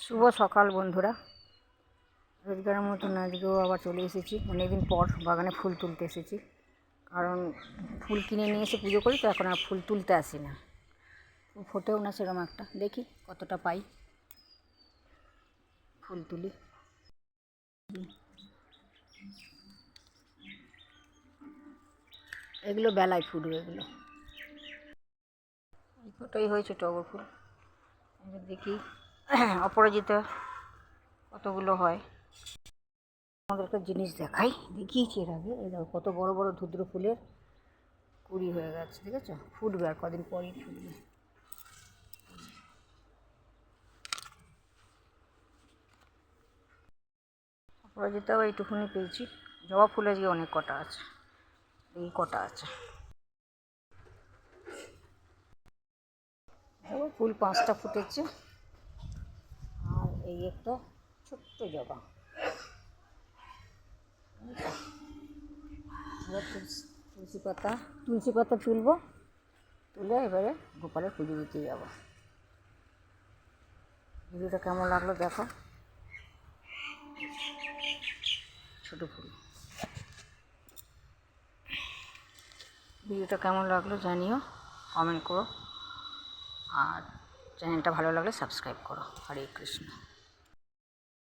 শুভ সকাল বন্ধুরা। রোজগারের মতন আজকেও আবার চলে এসেছি, অনেকদিন পর বাগানে ফুল তুলতে এসেছি। কারণ ফুল কিনে নিয়ে এসে পুজো করি, তো এখন আর ফুল তুলতে আসি না, ফুল ফোটেও না সেরকম একটা। দেখি কতটা পাই, ফুল তুলি। এগুলো বেলায় ফুটবে, এগুলো এই ফটোই হয়েছে টগর ফুল। এবার দেখি অপরাজিতা কতগুলো হয়। আমাদের একটা জিনিস দেখাই, দেখিয়েছি এর আগে। এই দেখো কত বড় বড় ধুদ্র ফুলের কুড়ি হয়ে গেছে, ঠিক আছে? ফুটবে আর কদিন পরই ফুটবে। অপরাজিতাও এইটুকুনি পেয়েছি। জবা ফুল আজকে অনেক কটা আছে, এই কটা আছে। জবা ফুল 5টা ফুটেছে, আর এই একটা ছোট্ট জবা। তুলসী পাতা তুলবো, তুলে এবারে গোপালের পুজো দিতে যাবো। ভিডিওটা কেমন লাগলো দেখো। ছোট ফুল। ভিডিওটা কেমন লাগলো জানিও, কমেন্ট করো, আর চ্যানেলটা ভালো লাগলে সাবস্ক্রাইব করো। হরে কৃষ্ণ।